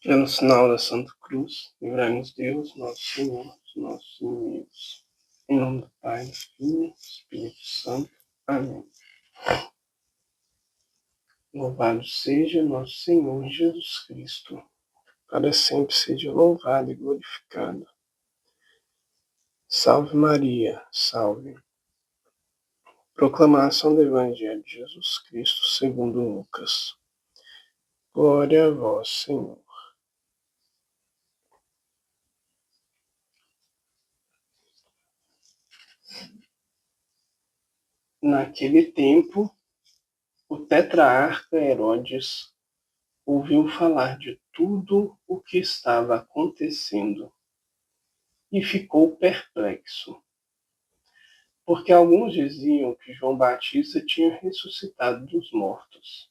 Pelo sinal da Santa Cruz, livrai-nos Deus, nosso Senhor, dos nossos inimigos. Em nome do Pai, do Filho e do Espírito Santo. Amém. Louvado seja nosso Senhor Jesus Cristo. Para sempre seja louvado e glorificado. Salve Maria, salve. Proclamação do Evangelho de Jesus Cristo segundo Lucas. Glória a vós, Senhor. Naquele tempo, o tetrarca Herodes ouviu falar de tudo o que estava acontecendo e ficou perplexo, porque alguns diziam que João Batista tinha ressuscitado dos mortos.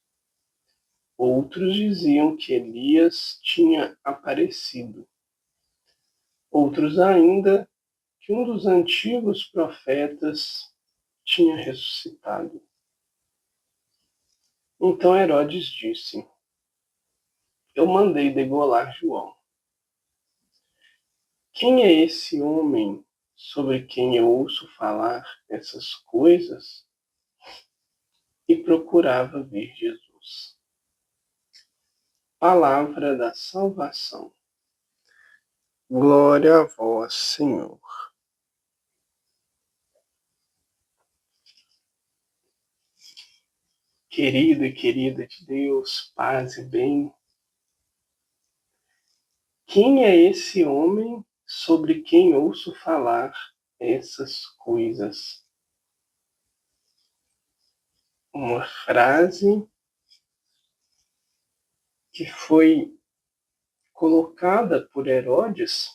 Outros diziam que Elias tinha aparecido. Outros ainda que um dos antigos profetas tinha ressuscitado. Então Herodes disse: Eu mandei degolar João. Quem é esse homem sobre quem eu ouço falar essas coisas? E procurava ver Jesus. Palavra da salvação. Glória a vós, Senhor. Querido e querida de Deus, paz e bem. Quem é esse homem sobre quem ouço falar essas coisas? Uma frase que foi colocada por Herodes,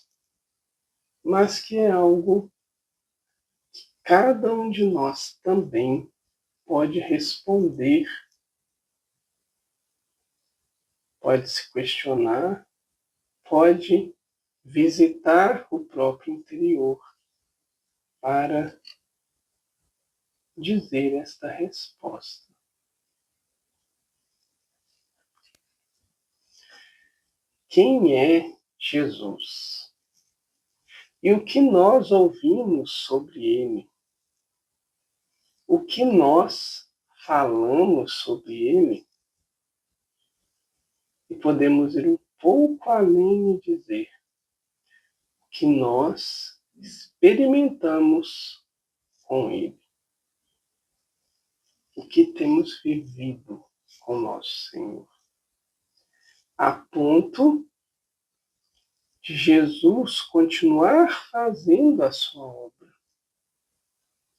mas que é algo que cada um de nós também pode responder, pode se questionar, pode visitar o próprio interior para dizer esta resposta. Quem é Jesus? E o que nós ouvimos sobre ele? O que nós falamos sobre ele? E podemos ir um pouco além e dizer que nós experimentamos com ele. O que temos vivido com nosso Senhor. A ponto de Jesus continuar fazendo a sua obra.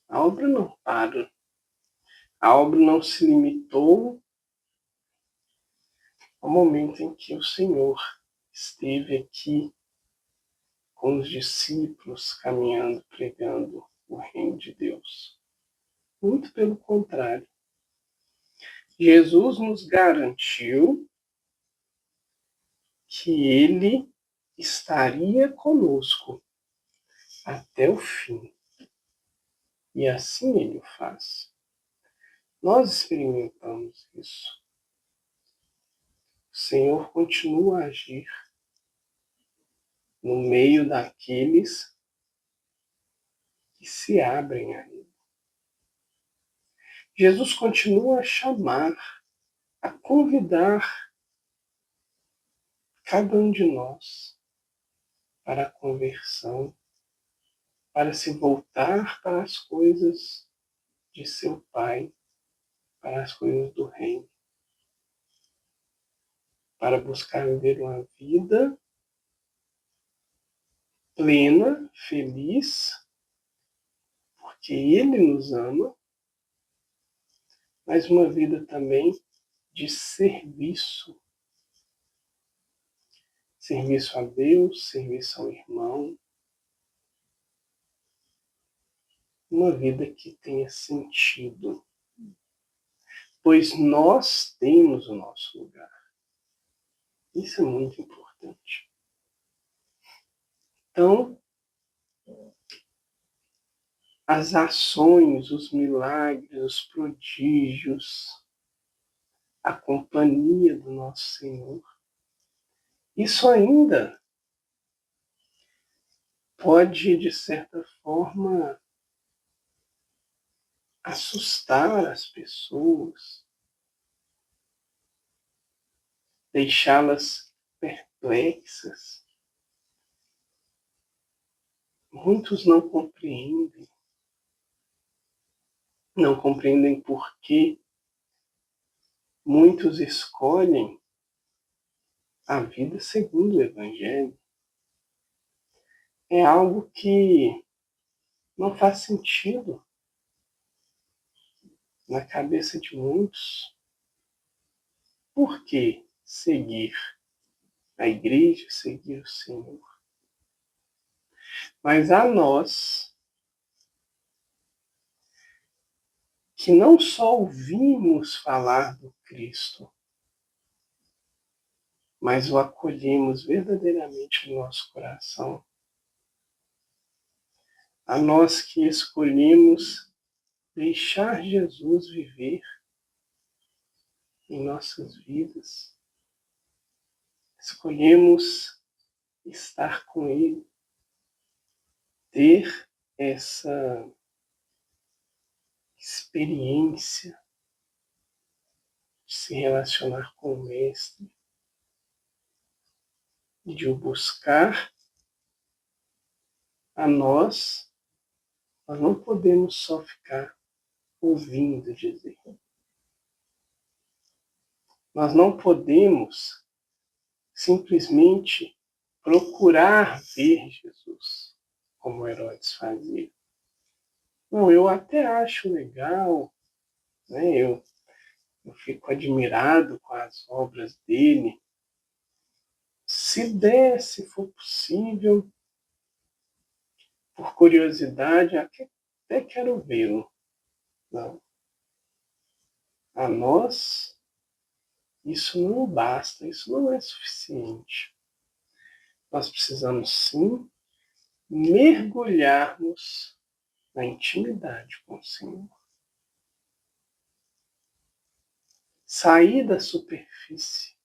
A obra não para. A obra não se limitou ao momento em que o Senhor esteve aqui com os discípulos, caminhando, pregando o reino de Deus. Muito pelo contrário. Jesus nos garantiu que ele estaria conosco até o fim. E assim ele o faz. Nós experimentamos isso. O Senhor continua a agir no meio daqueles que se abrem a ele. Jesus continua a chamar, a convidar cada um de nós para a conversão, para se voltar para as coisas de seu Pai, para as coisas do reino, para buscar viver uma vida plena, feliz, porque Ele nos ama, mas uma vida também de serviço. Serviço a Deus, serviço ao irmão. Uma vida que tenha sentido. Pois nós temos o nosso lugar. Isso é muito importante. Então, as ações, os milagres, os prodígios, a companhia do nosso Senhor Isso ainda pode, de certa forma, assustar as pessoas, deixá-las perplexas. Muitos não compreendem por que muitos escolhem a vida segundo o Evangelho. É algo que não faz sentido na cabeça de muitos. Por que seguir a igreja, seguir o Senhor? Mas a nós, que não só ouvimos falar do Cristo, mas o acolhemos verdadeiramente no nosso coração, a nós que escolhemos deixar Jesus viver em nossas vidas, escolhemos estar com Ele, ter essa experiência de se relacionar com o Mestre, de o buscar, a nós não podemos só ficar ouvindo dizer. Nós não podemos simplesmente procurar ver Jesus, como Herodes fazia. Não, eu até acho legal, né? Eu fico admirado com as obras dele. Se der, se for possível, por curiosidade, até quero vê-lo. Não. A nós, isso não basta, isso não é suficiente. Nós precisamos, sim, mergulharmos na intimidade com o Senhor. Sair da superfície,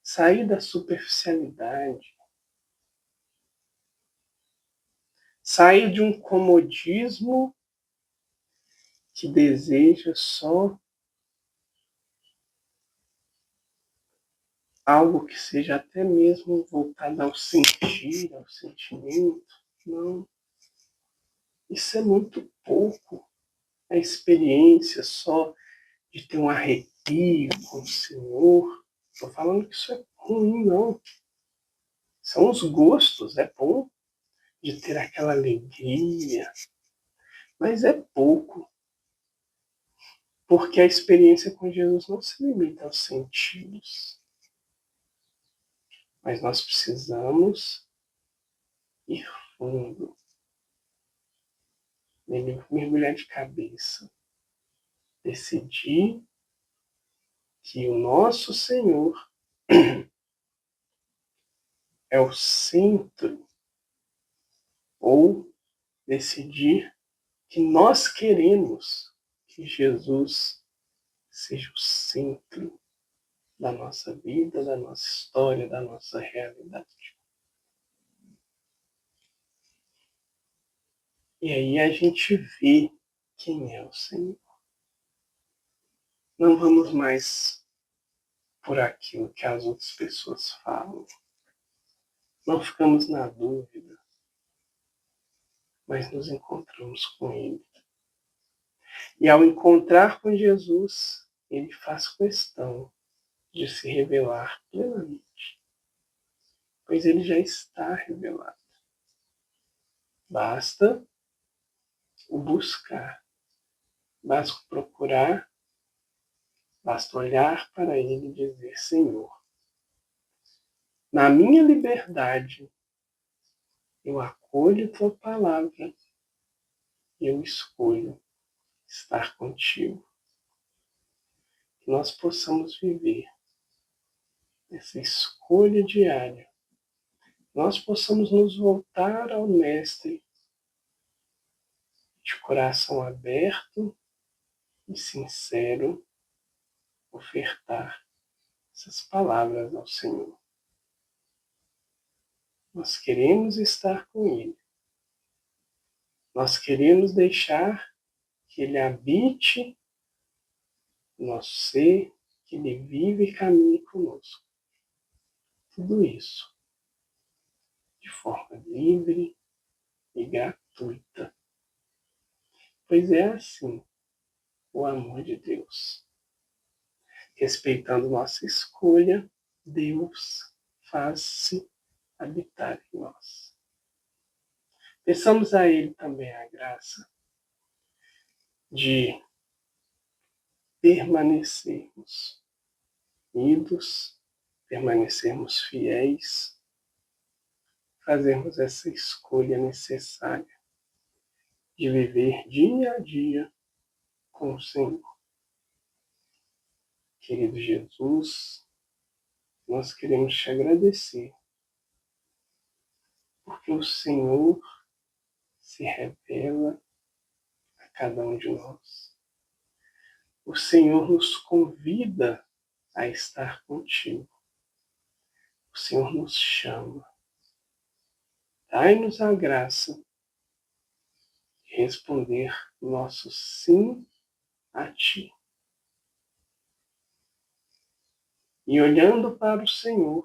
sair da superficialidade, sair de um comodismo que deseja só algo que seja até mesmo voltado ao sentir, ao sentimento. Não. Isso é muito pouco. A experiência só de ter um arrepio com o Senhor. Estou falando que isso é ruim, não. São os gostos, é bom de ter aquela alegria, mas é pouco. Porque a experiência com Jesus não se limita aos sentidos. Mas nós precisamos ir fundo, mergulhar de cabeça, decidir que o nosso Senhor é o centro, ou decidir que nós queremos que Jesus seja o centro da nossa vida, da nossa história, da nossa realidade. E aí a gente vê quem é o Senhor. Não vamos mais por aquilo que as outras pessoas falam. Não ficamos na dúvida, mas nos encontramos com Ele. E ao encontrar com Jesus, Ele faz questão de se revelar plenamente, pois Ele já está revelado. Basta o buscar, basta procurar, basta olhar para Ele e dizer: Senhor, na minha liberdade, eu acolho tua palavra e eu escolho estar contigo. Que nós possamos viver essa escolha diária. Nós possamos nos voltar ao Mestre de coração aberto e sincero, ofertar essas palavras ao Senhor. Nós queremos estar com Ele. Nós queremos deixar que Ele habite no nosso ser, que Ele vive e caminhe conosco. Tudo isso de forma livre e gratuita. Pois é assim o amor de Deus. Respeitando nossa escolha, Deus faz-se habitar em nós. Peçamos a Ele também a graça de permanecermos unidos, permanecermos fiéis, fazermos essa escolha necessária de viver dia a dia com o Senhor. Querido Jesus, nós queremos te agradecer, porque o Senhor se revela a cada um de nós. O Senhor nos convida a estar contigo. O Senhor nos chama. Dai-nos a graça de responder nosso sim a Ti. E olhando para o Senhor,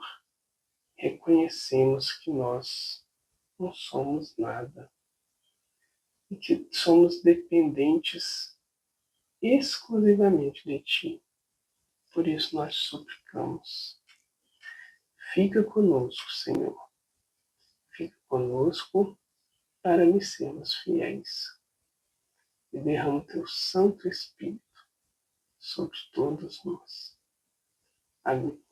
reconhecemos que nós não somos nada e que somos dependentes exclusivamente de Ti. Por isso nós suplicamos. Fica conosco, Senhor. Fica conosco para lhe sermos fiéis. E derrama o Teu Santo Espírito sobre todos nós. Amém.